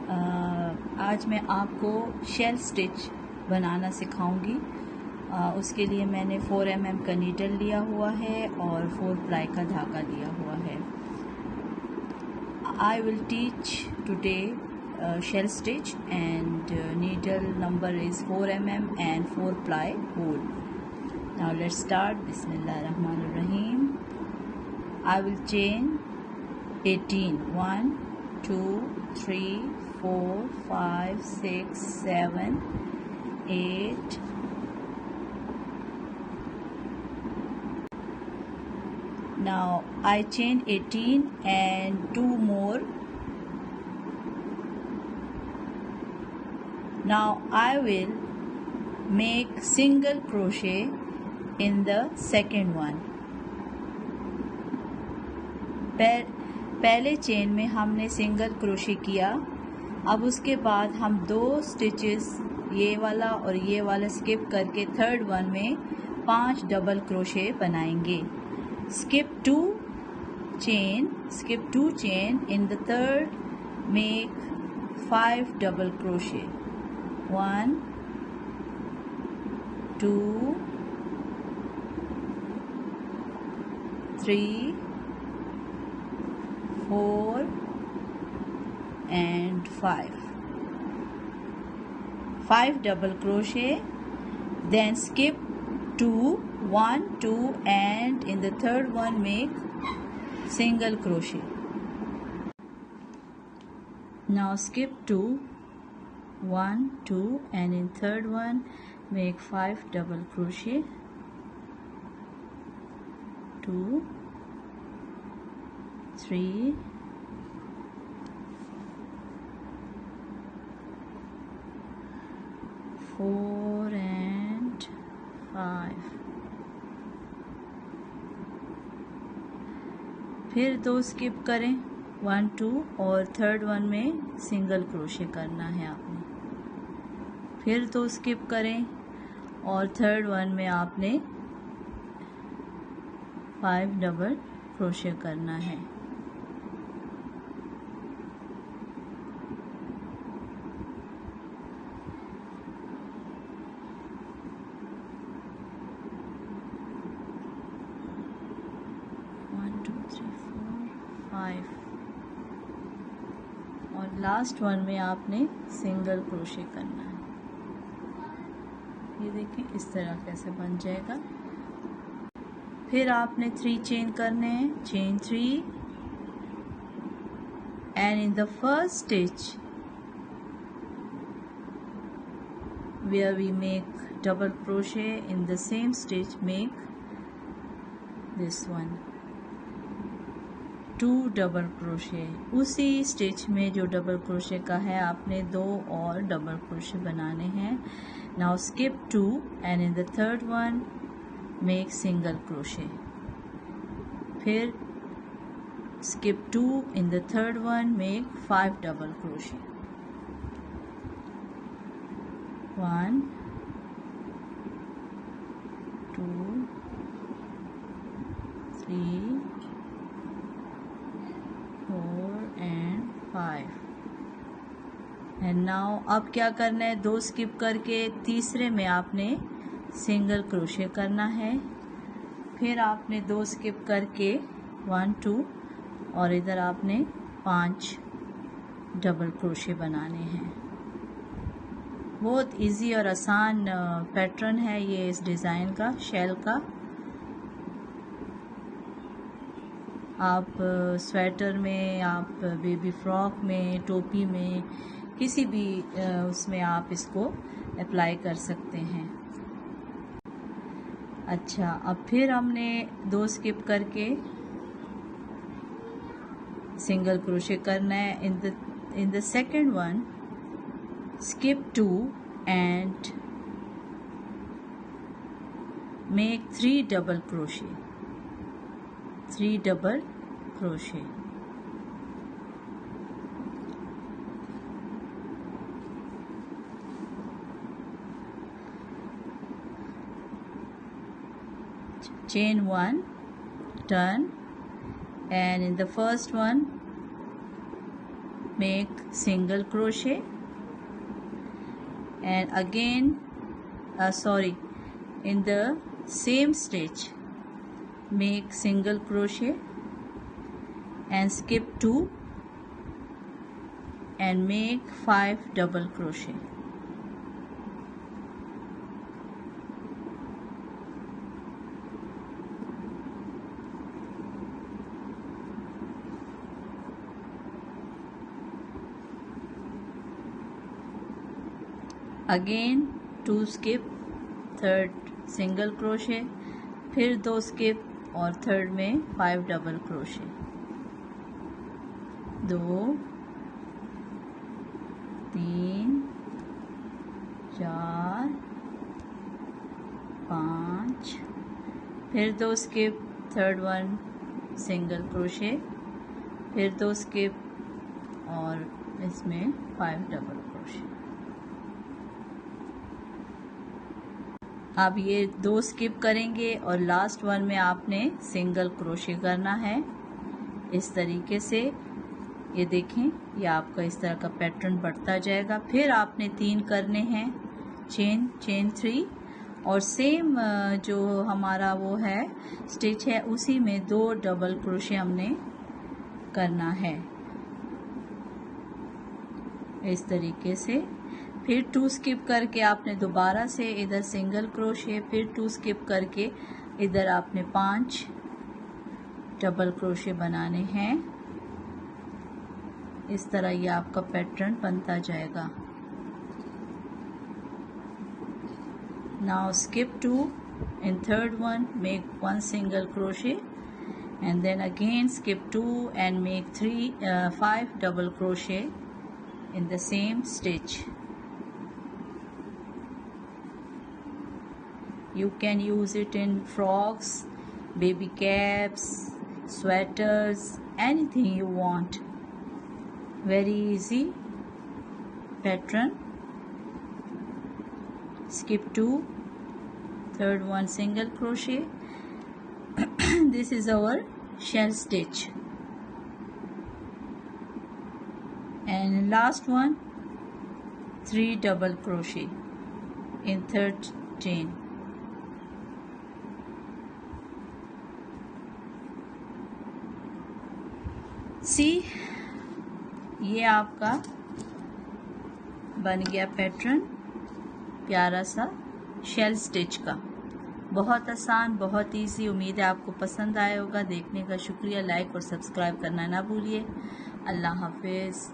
आज मैं आपको शेल स्टिच बनाना सिखाऊंगी। उसके लिए मैंने 4 mm का नीडल लिया हुआ है और 4 प्लाई का धागा लिया हुआ है। I will teach today shell stitch and needle number is 4 mm and 4 ply wool. Now let's start. Bismillahirrahmanirrahim. I will chain 18. 1, 2, 3, 4, 5, 6, 7, 8. Now I chain 18 and 2 more. Now I will make single crochet in the second one. पहले chain में हमने single crochet किया। अब उसके बाद हम 2 stitches ये वाला और ये वाला स्किप करके थर्ड वन में 5 डबल क्रोशे बनाएंगे। skip 2 chain in the third, make 5 double crochet. 1, 2, 3, 4 and 5. 5 double crochet, then skip 2, 1, 2 and in the third one make single crochet. Now skip 2, 1, 2 and in third one make 5 double crochet. 2, 3, 4 and 5. फिर 2 skip करें 1, 2 और third one में single crochet करना है आपने। फिर 2 skip करें और थर्ड वन में आपने 5 डबल क्रोशे करना है। और लास्ट वन में आपने सिंगल क्रोशे करना है। ये देखें इस तरह कैसे बन जाएगा। फिर आपने 3 चेन करने हैं। Chain 3 and in the first stitch where we make double crochet in the same stitch make this one 2 double crochet. उसी स्टिच में जो डबल क्रोशे का है आपने 2 और डबल क्रोशे बनाने हैं। Now skip 2 and in the third one make single crochet. फिर skip 2 in the third one make 5 double crochet. 1, 2, 3, 4 and 5. And now अब क्या करना है, 2 स्किप करके तीसरे में आपने सिंगल क्रोशे करना है। फिर आपने 2 स्किप करके 1, 2 और इधर आपने 5 डबल क्रोशे बनाने हैं। बहुत इजी और आसान पैटर्न है ये इस डिज़ाइन का, शेल का। आप स्वेटर में, आप बेबी फ्रॉक में, टोपी में, किसी भी उसमें आप इसको अप्लाई कर सकते हैं। अच्छा, अब फिर हमने 2 स्किप करके सिंगल क्रोशे करना है। In the second one skip 2 and make 3 double crochet. 3 double crochet. Chain 1, turn, and in the first one make single crochet, and again in the same stitch make single crochet and skip 2 and make 5 double crochet. Again 2 skip, third single crochet, फिर 2 skip और third में 5 double crochet, 2 3 4 5, फिर 2 skip, third one single crochet, फिर 2 skip और इसमें 5 double crochet. अब ये 2 skip करेंगे और लास्ट वन में आपने सिंगल क्रोशे करना है। इस तरीके से ये देखें, ये आपका इस तरह का पैटर्न बढ़ता जाएगा। फिर आपने 3 करने हैं, चेन 3, और सेम जो हमारा वो है स्टिच है उसी में 2 डबल क्रोशे हमने करना है इस तरीके से। फिर 2 स्किप करके आपने दोबारा से इधर सिंगल क्रोशे, फिर 2 स्किप करके इधर आपने 5 डबल क्रोशे बनाने हैं। इस तरह ये आपका पैटर्न बनता जाएगा। Now skip 2 in third one, make 1 single crochet and then again skip 2 and make 5 double crochet in the same stitch. You can use it in frocks, baby caps, sweaters, anything you want. Very easy pattern. Skip 2, third one single crochet. This is our shell stitch. And last one, 3 double crochet in third chain. सी, ये आपका बन गया pattern प्यारा सा shell stitch का। बहुत आसान, बहुत इजी। उम्मीद है आपको पसंद आया होगा। देखने का शुक्रिया। लाइक और सब्सक्राइब करना ना भूलिए। अल्लाह हाफिज़।